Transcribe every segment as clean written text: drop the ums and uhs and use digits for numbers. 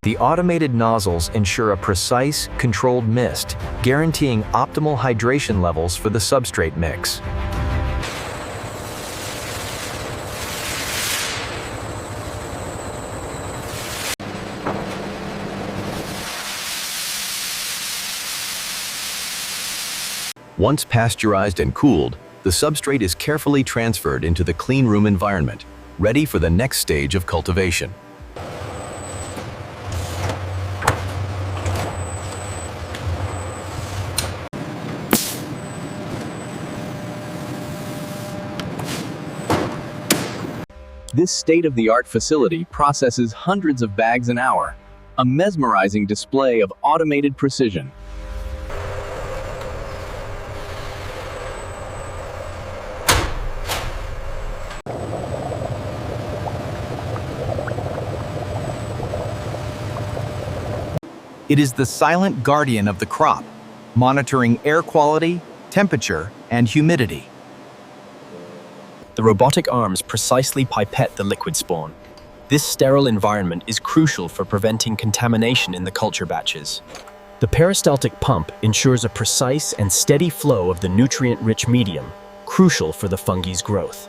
The automated nozzles ensure a precise, controlled mist, guaranteeing optimal hydration levels for the substrate mix. Once pasteurized and cooled, the substrate is carefully transferred into the clean room environment, ready for the next stage of cultivation. This state-of-the-art facility processes hundreds of bags an hour, a mesmerizing display of automated precision. It is the silent guardian of the crop, monitoring air quality, temperature, and humidity. The robotic arms precisely pipette the liquid spawn. This sterile environment is crucial for preventing contamination in the culture batches. The peristaltic pump ensures a precise and steady flow of the nutrient-rich medium, crucial for the fungi's growth.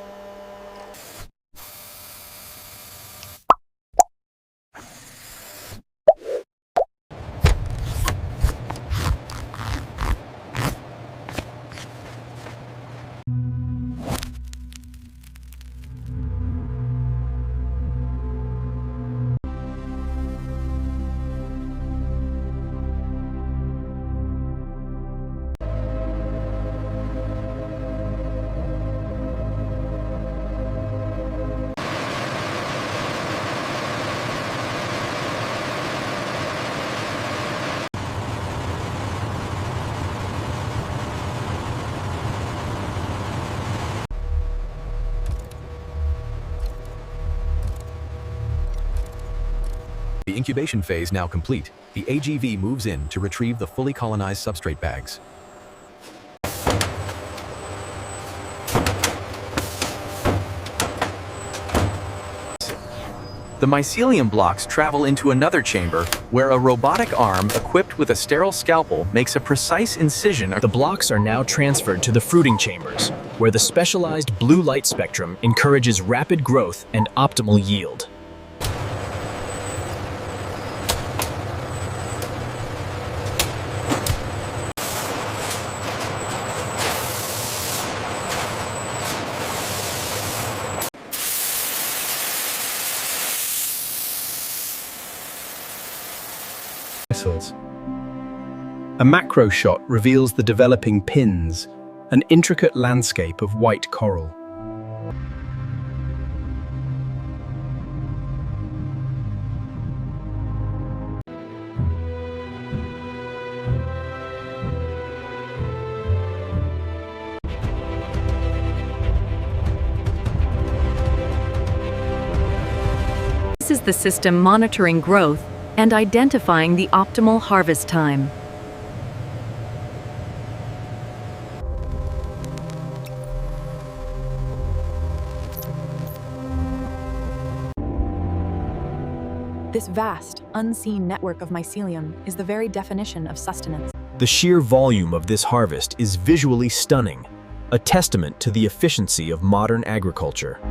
The incubation phase now complete, the AGV moves in to retrieve the fully colonized substrate bags. The mycelium blocks travel into another chamber where a robotic arm equipped with a sterile scalpel makes a precise incision. The blocks are now transferred to the fruiting chambers, where the specialized blue light spectrum encourages rapid growth and optimal yield. A macro shot reveals the developing pins, an intricate landscape of white coral. This is the system monitoring growth and identifying the optimal harvest time. This vast, unseen network of mycelium is the very definition of sustenance. The sheer volume of this harvest is visually stunning, a testament to the efficiency of modern agriculture.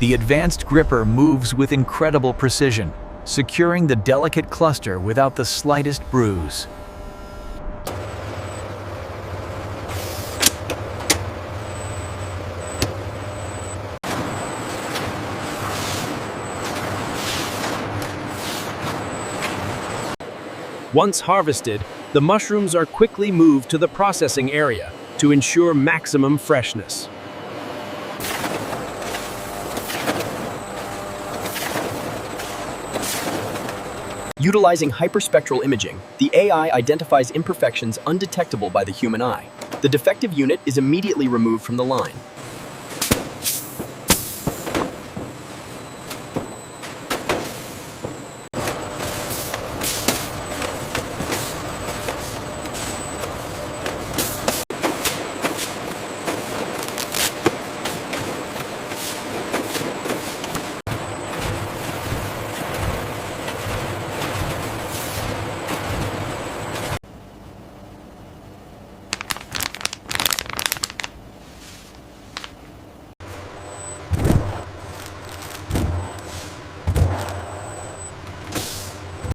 The advanced gripper moves with incredible precision, securing the delicate cluster without the slightest bruise. Once harvested, the mushrooms are quickly moved to the processing area to ensure maximum freshness. Utilizing hyperspectral imaging, the AI identifies imperfections undetectable by the human eye. The defective unit is immediately removed from the line.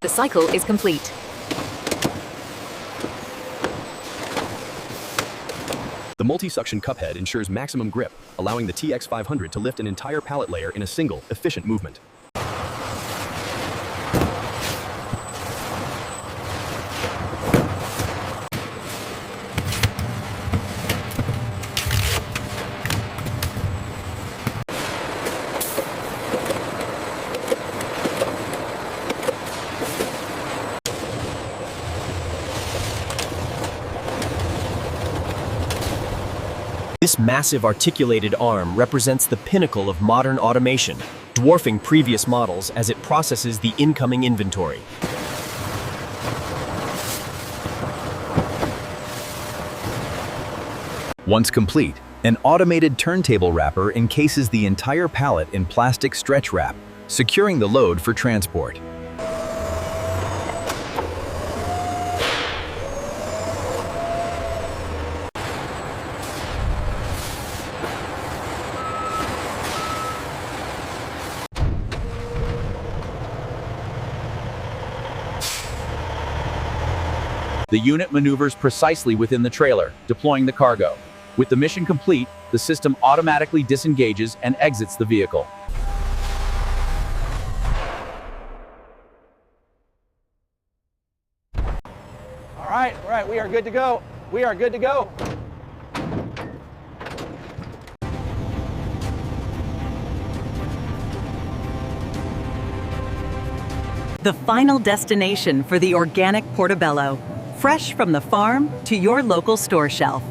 The cycle is complete. The multi-suction cup head ensures maximum grip, allowing the TX500 to lift an entire pallet layer in a single, efficient movement. This massive articulated arm represents the pinnacle of modern automation, dwarfing previous models as it processes the incoming inventory. Once complete, an automated turntable wrapper encases the entire pallet in plastic stretch wrap, securing the load for transport. The unit maneuvers precisely within the trailer, deploying the cargo. With the mission complete, the system automatically disengages and exits the vehicle. All right, we are good to go. We are good to go. The final destination for the organic portobello, fresh from the farm to your local store shelf.